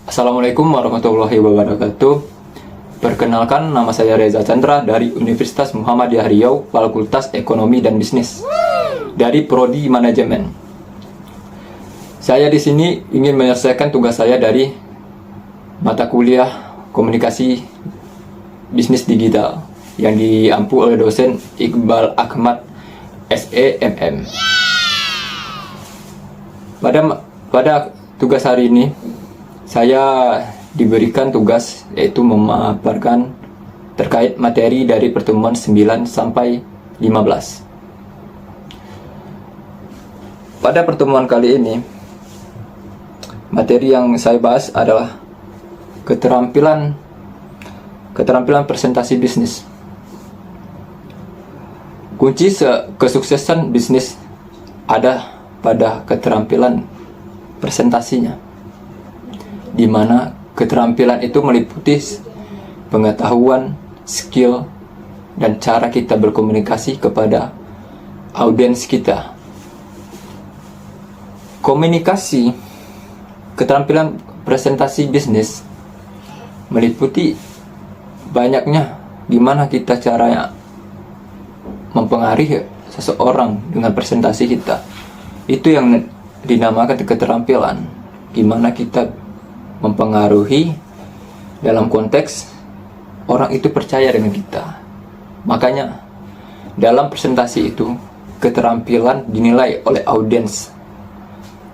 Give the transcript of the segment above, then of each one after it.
Assalamualaikum warahmatullahi wabarakatuh. Perkenalkan, nama saya Reza Chandra dari Universitas Muhammadiyah Riau, Fakultas Ekonomi dan Bisnis dari Prodi Manajemen. Saya di sini ingin menyelesaikan tugas saya dari mata kuliah Komunikasi Bisnis Digital yang diampu oleh dosen Iqbal Ahmad SEMM. Pada tugas hari ini saya diberikan tugas yaitu memaparkan terkait materi dari pertemuan 9 sampai 15. Pada pertemuan kali ini, materi yang saya bahas adalah keterampilan presentasi bisnis. Kunci kesuksesan bisnis ada pada keterampilan presentasinya, di mana keterampilan itu meliputi pengetahuan, skill, dan cara kita berkomunikasi kepada audiens kita. Komunikasi, keterampilan presentasi bisnis meliputi banyaknya gimana kita caranya mempengaruhi seseorang dengan presentasi kita. Itu yang dinamakan keterampilan, gimana kita mempengaruhi dalam konteks orang itu percaya dengan kita. Makanya dalam presentasi itu keterampilan dinilai oleh audiens.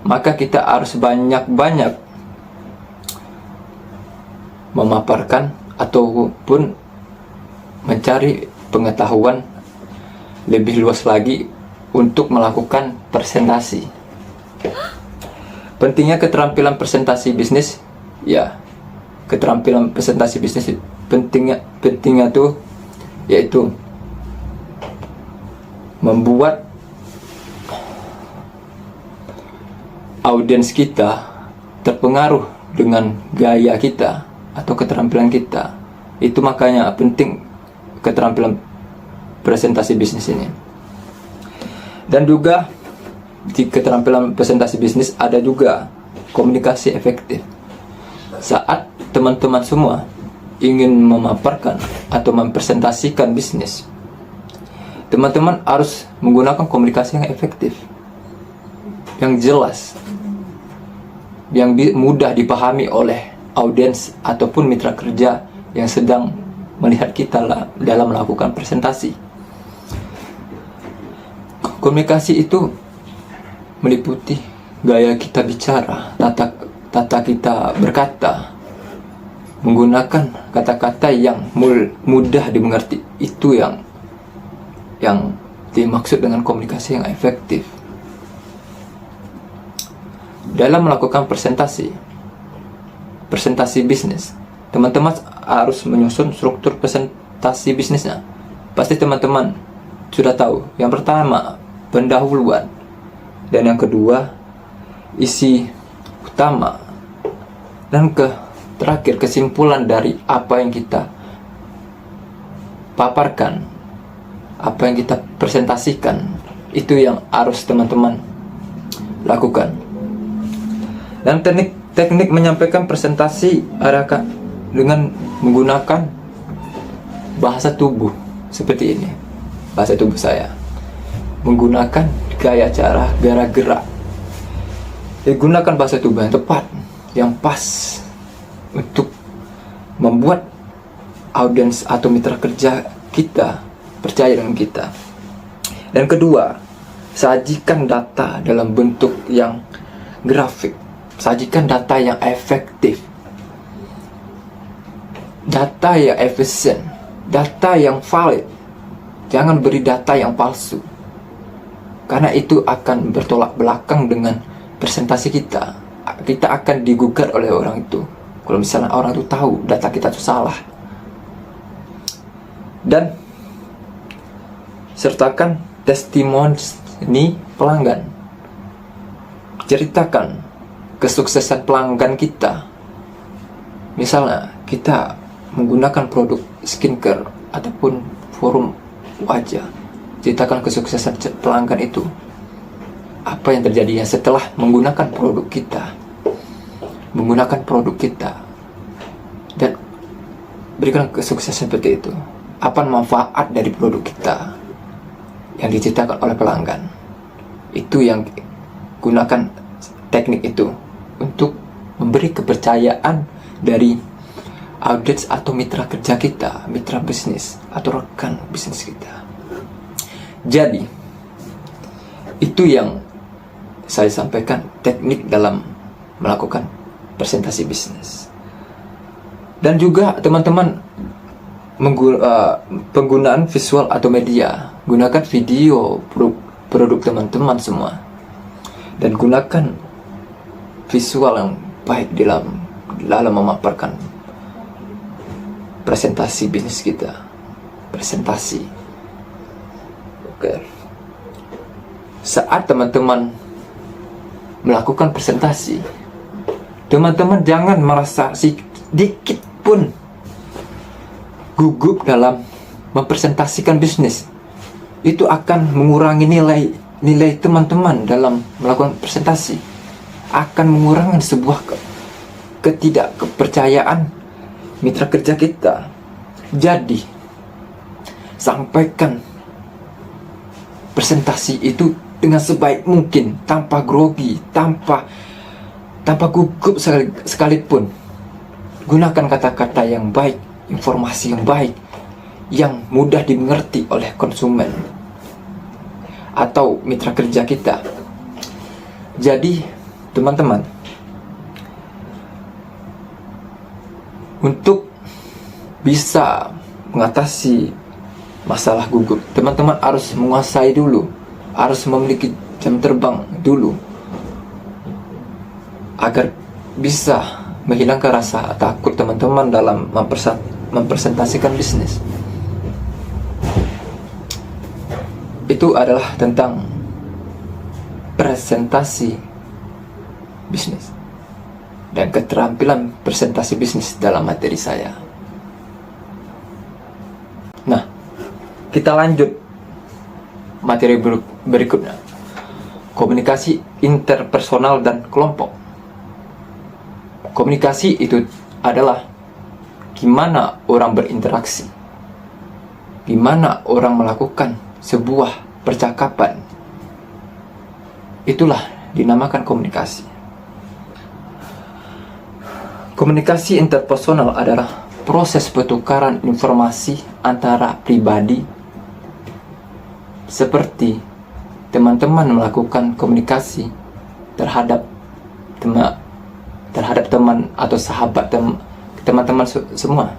Maka kita harus banyak-banyak memaparkan ataupun mencari pengetahuan lebih luas lagi untuk melakukan presentasi. Pentingnya keterampilan presentasi bisnis, ya, keterampilan presentasi bisnis pentingnya tuh yaitu membuat audiens kita terpengaruh dengan gaya kita atau keterampilan kita. Itu makanya penting keterampilan presentasi bisnis ini. Dan juga di keterampilan presentasi bisnis ada juga komunikasi efektif. Saat teman-teman semua ingin memaparkan atau mempresentasikan bisnis, teman-teman harus menggunakan komunikasi yang efektif, yang jelas, yang mudah dipahami oleh audiens ataupun mitra kerja yang sedang melihat kita dalam melakukan presentasi. Komunikasi itu meliputi gaya kita bicara, tata kita berkata, menggunakan kata-kata yang mudah dimengerti. Itu yang dimaksud dengan komunikasi yang efektif. Dalam melakukan presentasi bisnis, teman-teman harus menyusun struktur presentasi bisnisnya. Pasti teman-teman sudah tahu. Yang pertama, pendahuluan. Dan yang kedua, isi utama. Dan terakhir, kesimpulan dari apa yang kita paparkan, apa yang kita presentasikan. Itu yang harus teman-teman lakukan. Dan teknik menyampaikan presentasi adalah dengan menggunakan bahasa tubuh seperti ini. Bahasa tubuh saya menggunakan gaya cara, gerak. Gunakan bahasa tubuh yang tepat, yang pas untuk membuat audiens atau mitra kerja kita percaya dengan kita. Dan kedua, sajikan data dalam bentuk yang grafik. Sajikan data yang efektif, data yang efisien, data yang valid. Jangan beri data yang palsu, karena itu akan bertolak belakang dengan presentasi kita. Kita akan digugat oleh orang itu kalau misalnya orang itu tahu data kita itu salah. Dan sertakan testimoni pelanggan. Ceritakan kesuksesan pelanggan kita. Misalnya kita menggunakan produk skincare ataupun forum wajah, ceritakan kesuksesan pelanggan itu, apa yang terjadi setelah menggunakan produk kita, dan berikan kesuksesan seperti itu. Apa manfaat dari produk kita yang diceritakan oleh pelanggan. Itu yang gunakan teknik itu untuk memberi kepercayaan dari audiens atau mitra kerja kita, mitra bisnis atau rekan bisnis kita. Jadi itu yang saya sampaikan, teknik dalam melakukan presentasi bisnis. Dan juga teman-teman, penggunaan visual atau media. Gunakan video produk teman-teman semua, dan gunakan visual yang baik dalam memaparkan presentasi bisnis kita. Presentasi. Oke. Saat teman-teman melakukan presentasi, teman-teman jangan merasa sedikit pun gugup dalam mempresentasikan bisnis. Itu akan mengurangi nilai teman-teman dalam melakukan presentasi. Akan mengurangi sebuah ketidakpercayaan mitra kerja kita. Jadi sampaikan presentasi itu dengan sebaik mungkin, tanpa grogi, tanpa gugup sekalipun. Gunakan kata-kata yang baik, informasi yang baik, yang mudah dimengerti oleh konsumen atau mitra kerja kita. Jadi teman-teman, untuk bisa mengatasi masalah gugup, teman-teman harus menguasai dulu, harus memiliki jam terbang dulu, agar bisa menghilangkan rasa takut teman-teman dalam mempresentasikan bisnis. Itu adalah tentang presentasi bisnis dan keterampilan presentasi bisnis dalam materi saya. Nah, kita lanjut materi berikutnya. Komunikasi interpersonal dan kelompok. Komunikasi itu adalah gimana orang berinteraksi, gimana orang melakukan sebuah percakapan. Itulah dinamakan komunikasi. Komunikasi interpersonal adalah proses pertukaran informasi antara pribadi, seperti teman-teman melakukan komunikasi terhadap teman atau sahabat teman-teman semua,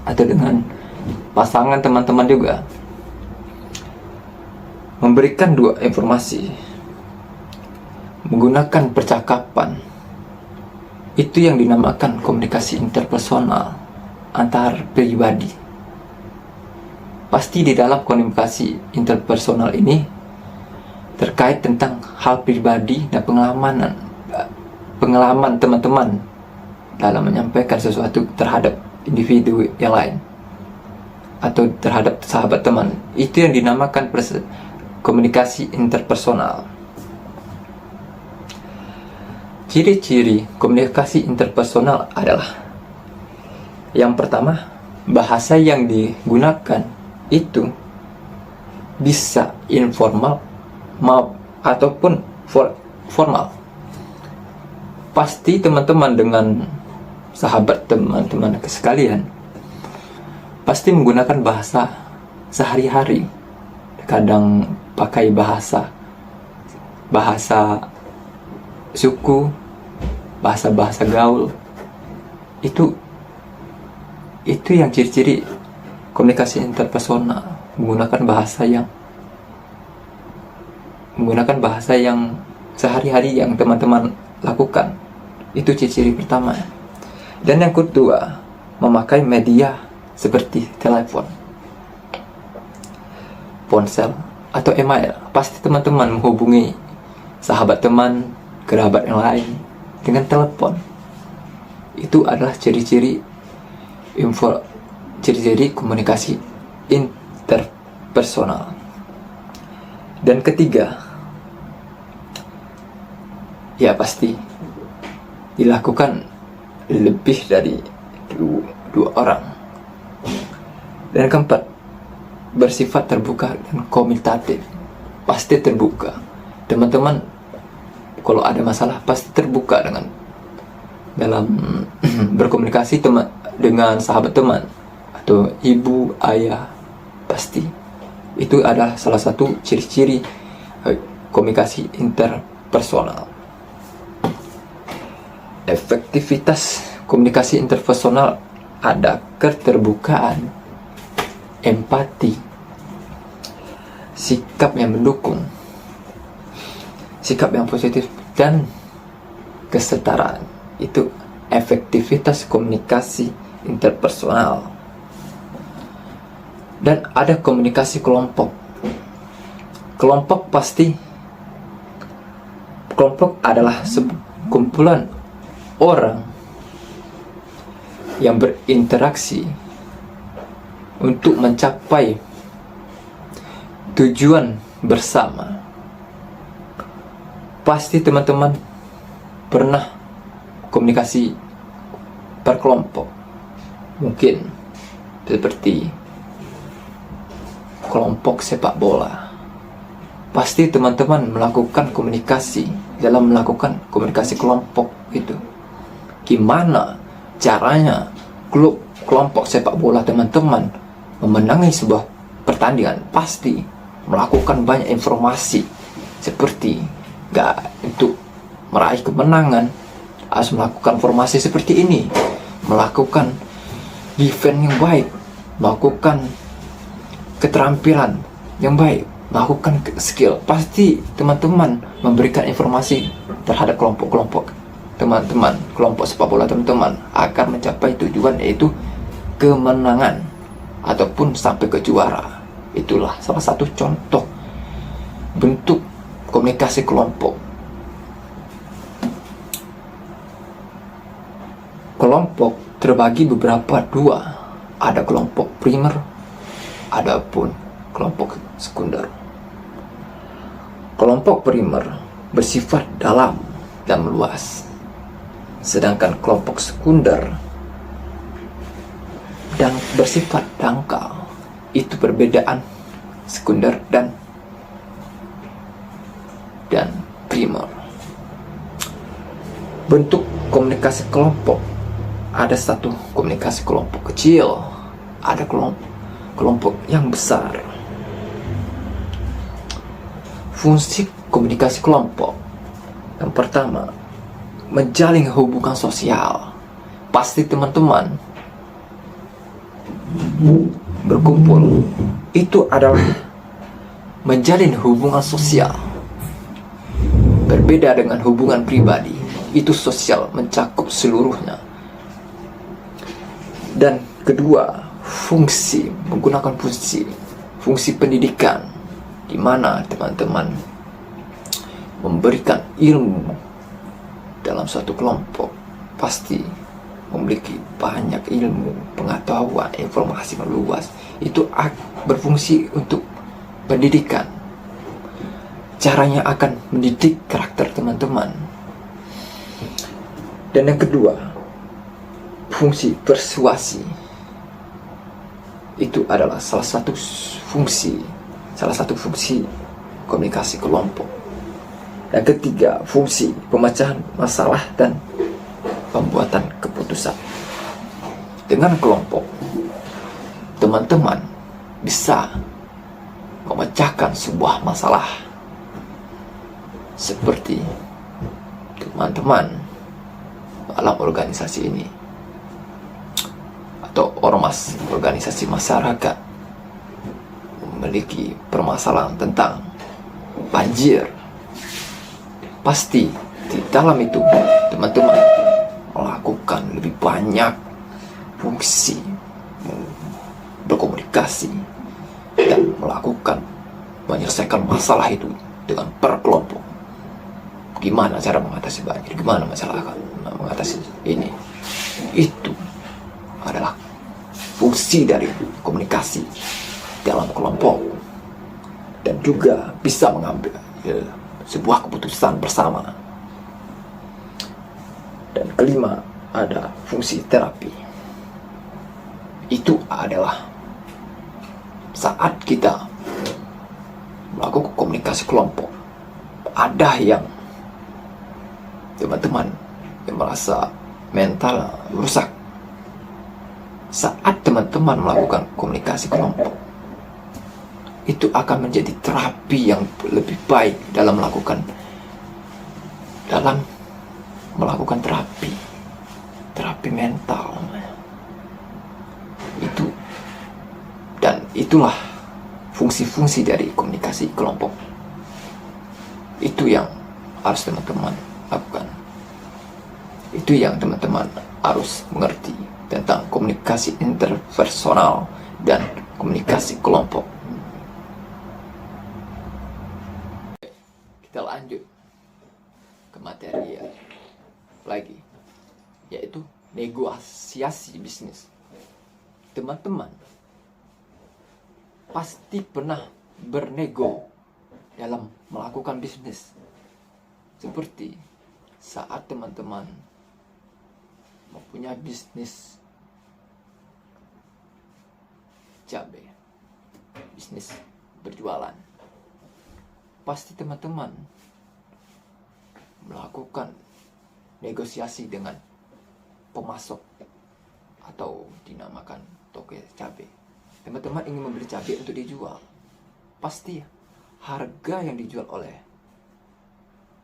atau dengan pasangan teman-teman juga. Memberikan dua informasi menggunakan percakapan, itu yang dinamakan komunikasi interpersonal antar pribadi. Pasti di dalam komunikasi interpersonal ini terkait tentang hal pribadi dan pengalaman teman-teman dalam menyampaikan sesuatu terhadap individu yang lain atau terhadap sahabat teman. Itu yang dinamakan komunikasi interpersonal. Ciri-ciri komunikasi interpersonal adalah: yang pertama, bahasa yang digunakan itu bisa informal ataupun formal. Pasti teman-teman dengan sahabat teman-teman sekalian pasti menggunakan bahasa sehari-hari. Kadang pakai bahasa suku, bahasa gaul. Itu yang ciri-ciri komunikasi interpersonal, menggunakan bahasa yang sehari-hari yang teman-teman lakukan. Itu ciri-ciri pertama. Dan yang kedua, memakai media seperti telepon. ponsel atau email, pasti teman-teman menghubungi sahabat teman, kerabat yang lain dengan telepon. Itu adalah ciri-ciri komunikasi interpersonal. Dan ketiga, ya pasti dilakukan lebih dari dua orang. Dan keempat, bersifat terbuka dan komunikatif. Pasti terbuka. Teman-teman kalau ada masalah pasti terbuka dalam berkomunikasi dengan sahabat teman atau ibu, ayah, pasti. Itu adalah salah satu ciri-ciri komunikasi interpersonal. Efektivitas komunikasi interpersonal ada keterbukaan, empati, sikap yang mendukung, sikap yang positif, dan kesetaraan. Itu efektivitas komunikasi interpersonal. Dan ada komunikasi kelompok. Kelompok adalah sekumpulan orang yang berinteraksi untuk mencapai tujuan bersama. Pasti teman-teman pernah komunikasi berkelompok, mungkin seperti kelompok sepak bola. Pasti teman-teman melakukan komunikasi dalam melakukan komunikasi kelompok itu. Gimana caranya kelompok sepak bola teman-teman memenangi sebuah pertandingan? Pasti melakukan banyak informasi, seperti untuk meraih kemenangan harus melakukan formasi seperti ini, melakukan defense yang baik, melakukan keterampilan yang baik, melakukan skill. Pasti teman-teman memberikan informasi terhadap kelompok-kelompok teman-teman, kelompok sepak bola teman-teman, agar mencapai tujuan, yaitu kemenangan ataupun sampai ke juara. Itulah salah satu contoh bentuk komunikasi kelompok. Kelompok terbagi beberapa dua. Ada kelompok primer, adapun kelompok sekunder. Kelompok primer bersifat dalam dan meluas, sedangkan kelompok sekunder dan bersifat dangkal. Itu perbedaan sekunder dan primer. Bentuk komunikasi kelompok, ada satu komunikasi kelompok kecil, ada kelompok yang besar. Fungsi komunikasi kelompok yang pertama, menjalin hubungan sosial. Pasti teman-teman berkumpul itu adalah menjalin hubungan sosial. Berbeda dengan hubungan pribadi, itu sosial, mencakup seluruhnya. Dan kedua, menggunakan fungsi pendidikan, di mana teman-teman memberikan ilmu dalam suatu kelompok. Pasti memiliki banyak ilmu, pengetahuan, informasi meluas. Itu berfungsi untuk pendidikan. Caranya akan mendidik karakter teman-teman. Dan yang kedua, fungsi persuasi. Itu adalah salah satu fungsi komunikasi kelompok. Dan ketiga, fungsi pemecahan masalah dan pembuatan keputusan. Dengan kelompok, teman-teman bisa memecahkan sebuah masalah. Seperti teman-teman dalam organisasi ini atau ormas organisasi masyarakat memiliki permasalahan tentang banjir. Pasti di dalam itu teman-teman melakukan lebih banyak fungsi berkomunikasi dan melakukan menyelesaikan masalah itu dengan per kelompok. Gimana cara mengatasi banjir, gimana masalah mengatasi ini. Itu adalah fungsi dari komunikasi dalam kelompok, dan juga bisa mengambil sebuah keputusan bersama. Dan kelima, ada fungsi terapi. Itu adalah saat kita melakukan komunikasi kelompok, ada yang teman-teman yang merasa mental rusak. Saat teman-teman melakukan komunikasi kelompok, itu akan menjadi terapi yang lebih baik dalam melakukan terapi mental itu. Dan itulah fungsi-fungsi dari komunikasi kelompok. Itu yang harus teman-teman lakukan. Itu yang teman-teman harus mengerti tentang komunikasi interpersonal dan komunikasi kelompok. Kita lanjut ke materi lagi, yaitu negosiasi bisnis. Teman-teman pasti pernah bernego dalam melakukan bisnis. Seperti saat teman-teman mempunyai bisnis cabai, bisnis berjualan, pasti teman-teman melakukan negosiasi dengan pemasok atau dinamakan toko cabai. Teman-teman ingin membeli cabai untuk dijual, pasti harga yang dijual oleh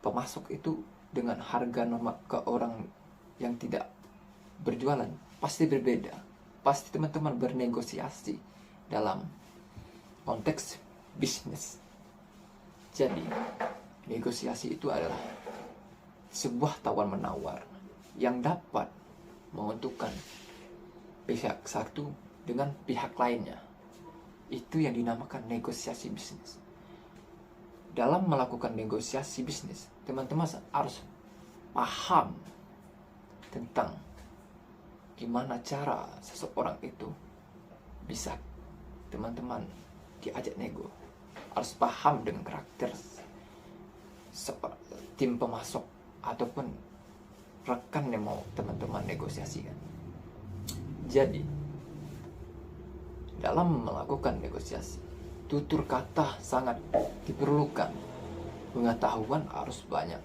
pemasok itu dengan harga normal ke orang yang tidak berjualan pasti berbeda. Pasti teman-teman bernegosiasi dalam konteks bisnis. Jadi negosiasi itu adalah sebuah tawar-menawar yang dapat menguntungkan pihak satu dengan pihak lainnya. Itu yang dinamakan negosiasi bisnis. Dalam melakukan negosiasi bisnis, teman-teman harus paham tentang gimana cara seseorang itu bisa teman-teman diajak nego. Harus paham dengan karakter tim pemasok ataupun rekan yang mau teman-teman negosiasikan. Jadi dalam melakukan negosiasi, tutur kata sangat diperlukan. Pengetahuan harus banyak.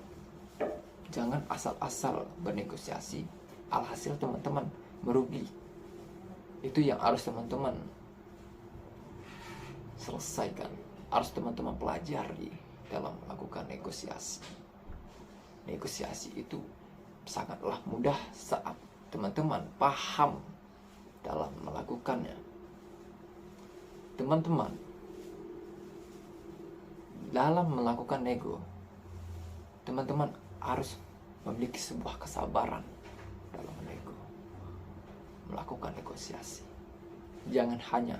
Jangan asal-asal bernegosiasi, alhasil teman-teman merugi. Itu yang harus teman-teman selesaikan. Harus teman-teman pelajari dalam melakukan negosiasi. Negosiasi itu sangatlah mudah saat teman-teman paham dalam melakukannya. Teman-teman dalam melakukan nego, teman-teman harus memiliki sebuah kesabaran dalam nego, melakukan negosiasi. Jangan hanya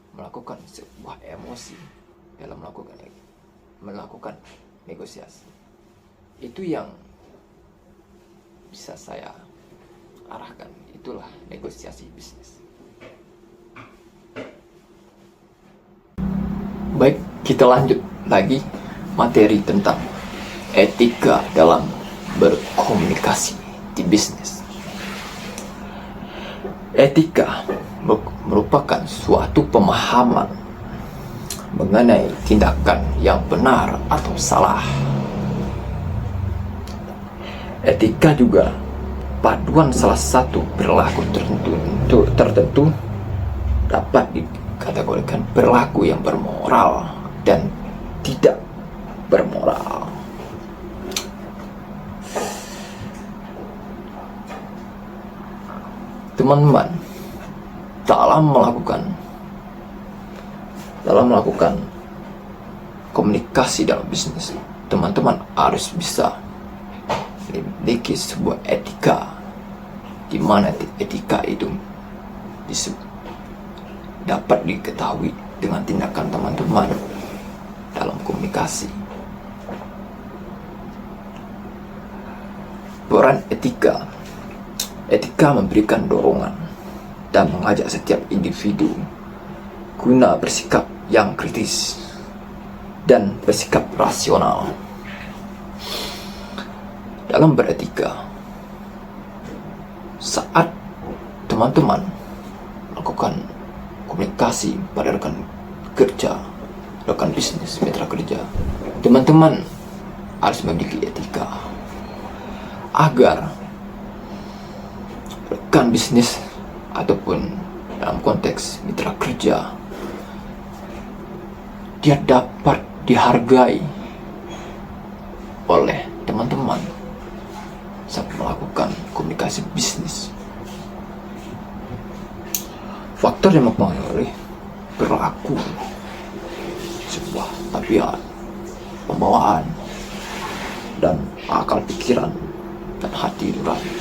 melakukan sebuah emosi dalam melakukan negosiasi. Itu yang bisa saya arahkan. Itulah negosiasi bisnis. Baik, kita lanjut lagi materi tentang etika dalam berkomunikasi di bisnis. Etika merupakan suatu pemahaman mengenai tindakan yang benar atau salah. Etika juga paduan salah satu perilaku tertentu dapat dikategorikan perilaku yang bermoral dan tidak bermoral. Teman-teman, dalam melakukan komunikasi dalam bisnis, teman-teman harus bisa memiliki sebuah etika, di mana etika itu dapat diketahui dengan tindakan teman-teman dalam komunikasi. Peran etika. Etika memberikan dorongan dan mengajak setiap individu guna bersikap yang kritis dan bersikap rasional. Dalam beretika, saat teman-teman melakukan komunikasi pada rekan kerja, rekan bisnis, mitra kerja, teman-teman harus memiliki etika agar rekan bisnis ataupun dalam konteks mitra kerja dia dapat dihargai oleh teman-teman saat melakukan komunikasi bisnis. Faktor yang mempengaruhi perilaku, sebuah tabiat, pembawaan, dan akal pikiran dan hati nurani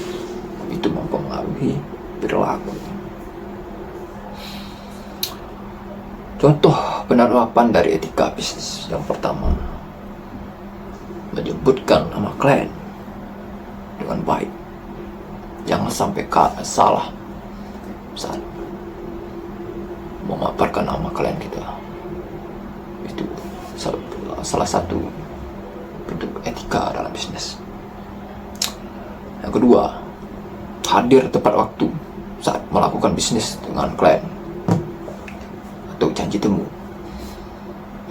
itu mempengaruhi perilaku. Contoh penerapan dari etika bisnis yang pertama, menyebutkan nama klien dengan baik. Jangan sampai salah saat memaparkan nama klien kita. Itu salah satu bentuk etika dalam bisnis. Yang kedua, hadir tepat waktu saat melakukan bisnis dengan klien atau janji temu.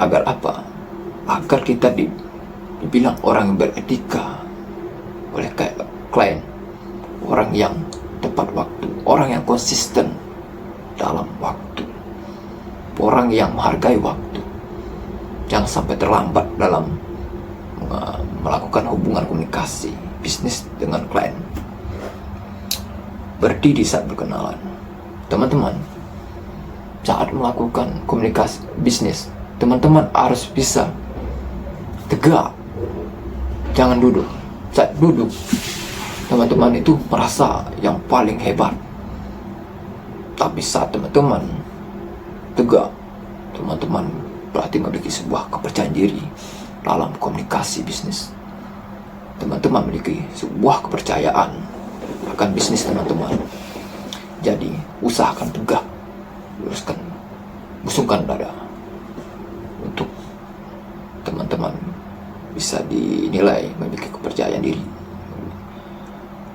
Agar apa? Agar kita dibilang orang yang beretika oleh klien, orang yang tepat waktu, orang yang konsisten dalam waktu, orang yang menghargai waktu. Jangan sampai terlambat dalam melakukan hubungan komunikasi bisnis dengan klien. Berdiri saat berkenalan. Teman-teman, saat melakukan komunikasi bisnis, teman-teman harus bisa tegak. Jangan duduk. Saat duduk, teman-teman itu merasa yang paling hebat. Tapi saat teman-teman tegak, teman-teman berarti memiliki sebuah kepercayaan diri dalam komunikasi bisnis. Teman-teman memiliki sebuah kepercayaan akan bisnis teman-teman. Jadi usahakan tegak, luruskan, busungkan dada untuk teman-teman bisa dinilai memiliki kepercayaan diri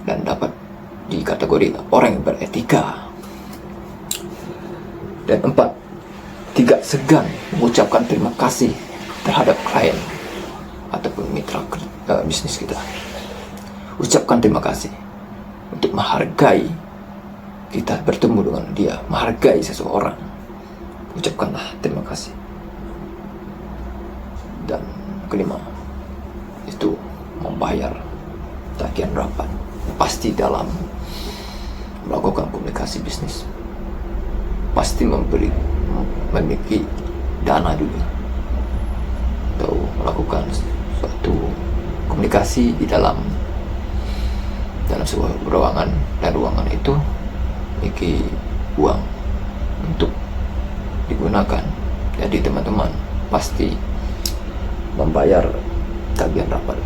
dan dapat dikategori orang yang beretika. Dan 4, tidak segan mengucapkan terima kasih terhadap klien ataupun mitra bisnis kita. Ucapkan terima kasih untuk menghargai kita bertemu dengan dia, menghargai seseorang. Ucapkanlah terima kasih. Dan kelima, itu membayar tagihan rapat. Pasti dalam melakukan komunikasi bisnis pasti memiliki dana dulu, atau melakukan suatu komunikasi di dalam sebuah ruangan, dan ruangan itu memiliki uang untuk digunakan. Jadi teman-teman pasti membayar tagihan rapat.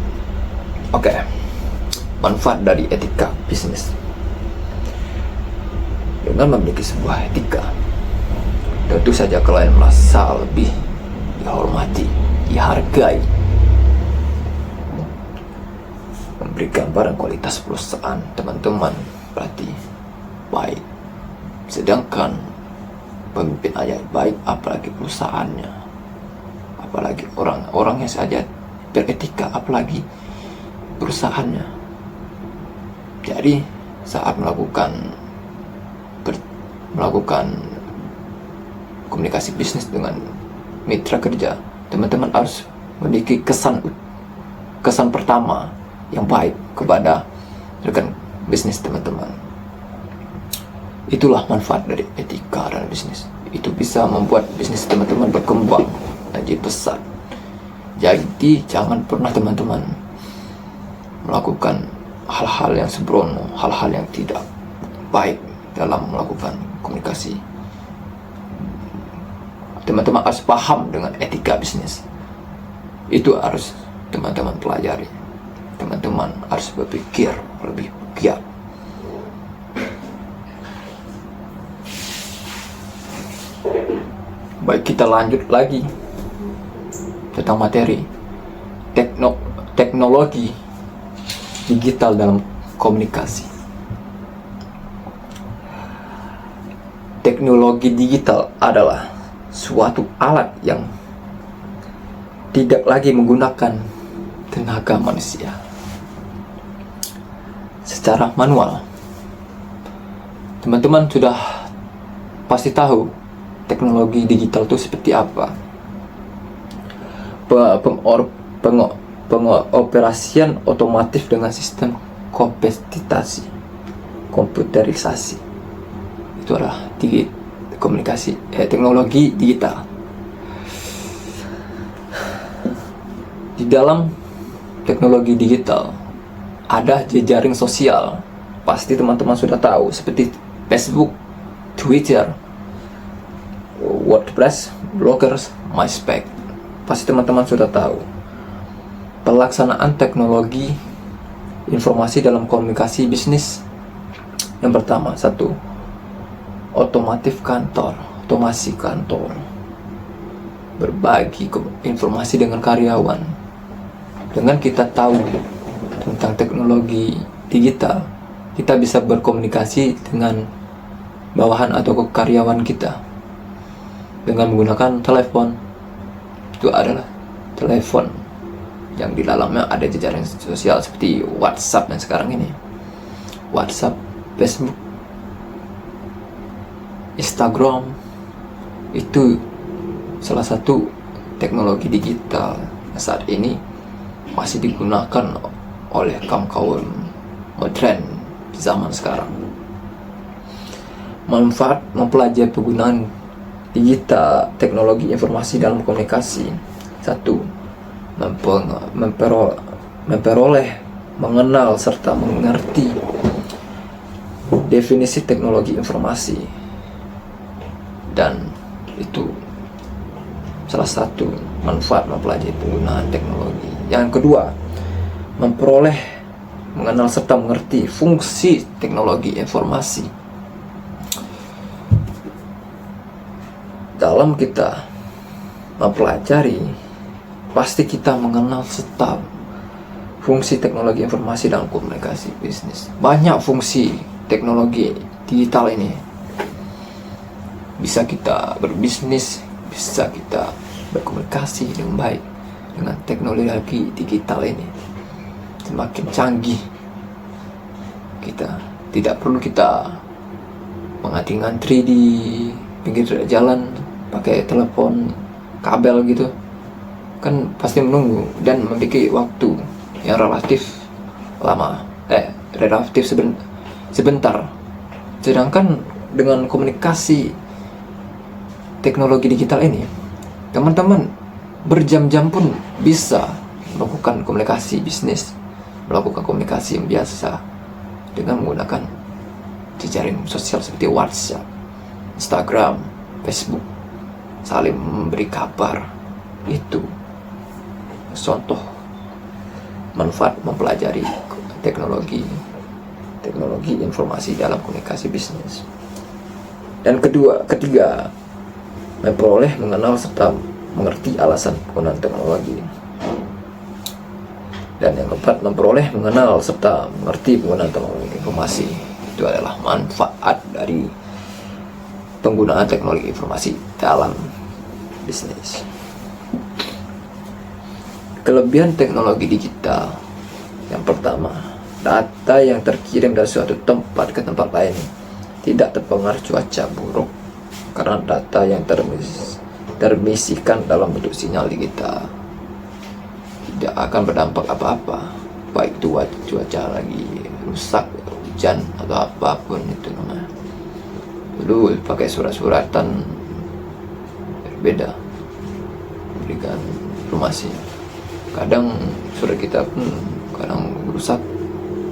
Oke. Manfaat dari etika bisnis. Dengan memiliki sebuah etika, tentu saja klien merasa lebih dihormati, dihargai, memberi gambaran kualitas perusahaan teman-teman berarti baik. Sedangkan pemimpin aja baik, apalagi perusahaannya, apalagi orang-orangnya saja beretika, apalagi perusahaannya. Jadi saat melakukan komunikasi bisnis dengan mitra kerja, teman-teman harus memiliki kesan pertama yang baik kepada rekan bisnis teman-teman. Itulah manfaat dari etika dalam bisnis. Itu bisa membuat bisnis teman-teman berkembang dan jadi besar. Jadi jangan pernah teman-teman melakukan hal-hal yang sembrono, hal-hal yang tidak baik dalam melakukan komunikasi. Teman-teman harus paham dengan etika bisnis Itu harus teman-teman pelajari. Teman-teman harus berpikir lebih giat. Baik, kita lanjut lagi tentang materi teknologi digital dalam komunikasi. Teknologi digital adalah suatu alat yang tidak lagi menggunakan tenaga manusia secara manual. Teman-teman sudah pasti tahu teknologi digital itu seperti apa. Pengoperasian otomatis dengan sistem komputerisasi. Itu adalah teknologi digital. Di dalam teknologi digital ada jejaring sosial. Pasti teman-teman sudah tahu, seperti Facebook, Twitter, WordPress, Bloggers, MySpace. Pasti teman-teman sudah tahu. Pelaksanaan teknologi informasi dalam komunikasi bisnis. Yang pertama, otomasi kantor. Berbagi informasi dengan karyawan. Dengan kita tahu tentang teknologi digital, kita bisa berkomunikasi dengan bawahan atau karyawan kita dengan menggunakan telepon. Itu adalah telepon yang di dalamnya ada jejaring sosial seperti WhatsApp dan sekarang ini WhatsApp, Facebook, Instagram. Itu salah satu teknologi digital yang saat ini masih digunakan oleh kaum modern di zaman sekarang. Manfaat mempelajari penggunaan digital teknologi informasi dalam komunikasi. 1. Memperoleh, mengenal serta mengerti definisi teknologi informasi, dan itu salah satu manfaat mempelajari penggunaan teknologi. Yang kedua, mengenal serta mengerti fungsi teknologi informasi. Dalam kita mempelajari, pasti kita mengenal serta fungsi teknologi informasi dalam komunikasi bisnis. Banyak fungsi teknologi digital ini. Bisa kita berbisnis, bisa kita berkomunikasi dengan baik dengan teknologi digital ini. Semakin canggih, kita tidak perlu kita mengantri di pinggir jalan pakai telepon kabel gitu, kan pasti menunggu dan memiliki waktu yang relatif lama, sebentar. Sedangkan dengan komunikasi teknologi digital ini, teman-teman berjam-jam pun bisa melakukan komunikasi bisnis, melakukan komunikasi yang biasa dengan menggunakan jejaring sosial seperti WhatsApp, Instagram, Facebook, saling memberi kabar. Itu contoh manfaat mempelajari teknologi informasi dalam komunikasi bisnis. Dan ketiga, memperoleh, mengenal serta mengerti alasan penggunaan teknologi. Dan yang keempat, memperoleh, mengenal serta mengerti penggunaan teknologi informasi. Itu adalah manfaat dari penggunaan teknologi informasi dalam bisnis. Kelebihan teknologi digital. Yang pertama, data yang terkirim dari suatu tempat ke tempat lain tidak terpengaruh cuaca buruk, karena data yang termisikan dalam bentuk sinyal digital tidak akan berdampak apa-apa, baik itu cuaca lagi rusak, hujan atau apapun itu namanya. Dulu pakai surat-suratan berbeda berikan informasi. Kadang surat kita pun kadang rusak,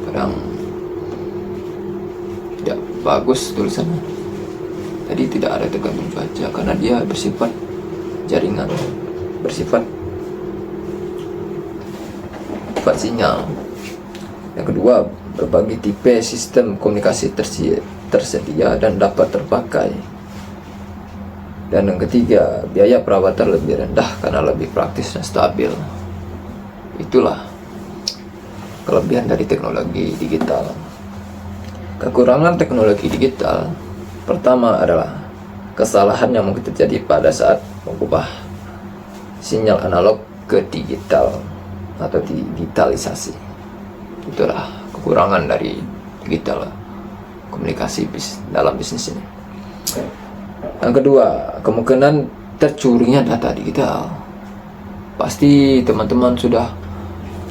kadang tidak bagus tulisannya. Jadi tidak ada tergantung cuaca, karena dia bersifat jaringan, bersifat sifat sinyal. Yang kedua, berbagai tipe sistem komunikasi tersedia dan dapat terpakai. Dan yang ketiga, biaya perawatan lebih rendah karena lebih praktis dan stabil. Itulah kelebihan dari teknologi digital. Kekurangan teknologi digital pertama adalah kesalahan yang mungkin terjadi pada saat mengubah sinyal analog ke digital atau digitalisasi. Itulah kekurangan dari digital komunikasi dalam bisnis ini. Yang kedua, kemungkinan tercurinya data digital. Pasti teman-teman sudah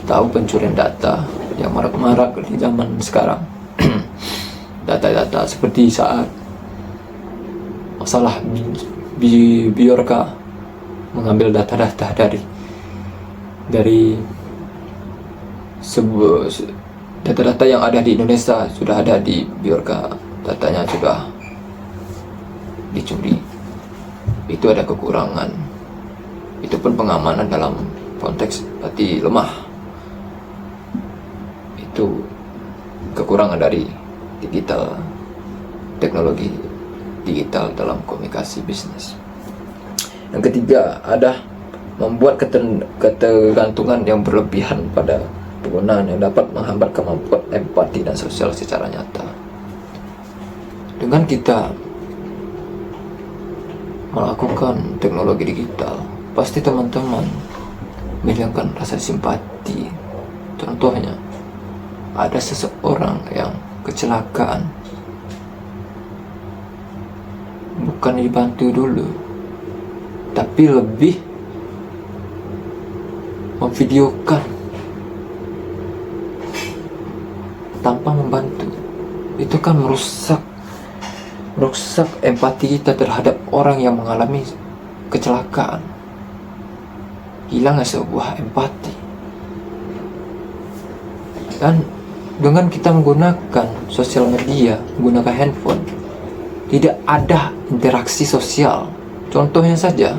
tahu pencurian data yang marak-marak di zaman sekarang. Data-data seperti saat masalah Biorka mengambil data-data dari sebuah data-data yang ada di Indonesia sudah ada di Biorka, datanya sudah dicuri. Itu ada kekurangan. Itu pun pengamanan dalam konteks berarti lemah. Itu kekurangan dari digital, teknologi digital dalam komunikasi bisnis. Yang ketiga, ada membuat ketergantungan yang berlebihan pada penggunaan yang dapat menghambat kemampuan empati dan sosial secara nyata. Dengan kita melakukan teknologi digital, pasti teman-teman menghilangkan rasa simpati. Contohnya, ada seseorang yang kecelakaan, bukan dibantu dulu, tapi lebih memvideokan tanpa membantu. Itu kan merusak empati kita terhadap orang yang mengalami kecelakaan. Hilangnya sebuah empati. Dan dengan kita menggunakan sosial media, menggunakan handphone, tidak ada interaksi sosial. Contohnya saja,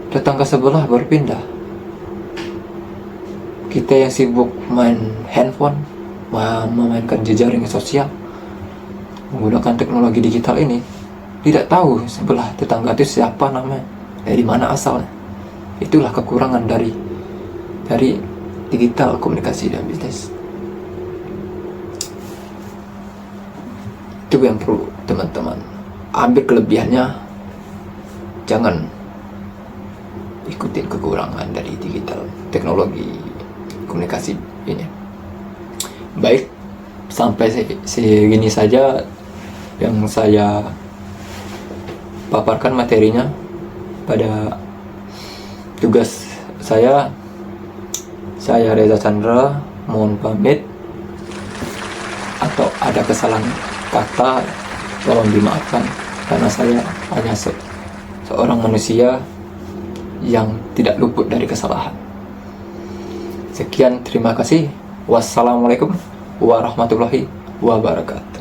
tetangga sebelah berpindah. Kita yang sibuk main handphone, memainkan jejaring sosial, menggunakan teknologi digital ini, tidak tahu sebelah tetangga itu siapa namanya, dari mana asalnya. Itulah kekurangan dari digital komunikasi dan bisnis. Itu yang perlu teman-teman ambil kelebihannya, jangan ikutin kekurangan dari digital teknologi komunikasi ini. Baik, sampai segini saja yang saya paparkan materinya pada tugas saya. Saya Reza Chandra, mohon pamit. Atau ada kesalahan kata, tolong dimaafkan, karena saya hanya seorang manusia yang tidak luput dari kesalahan. Sekian, terima kasih. Wassalamualaikum warahmatullahi wabarakatuh.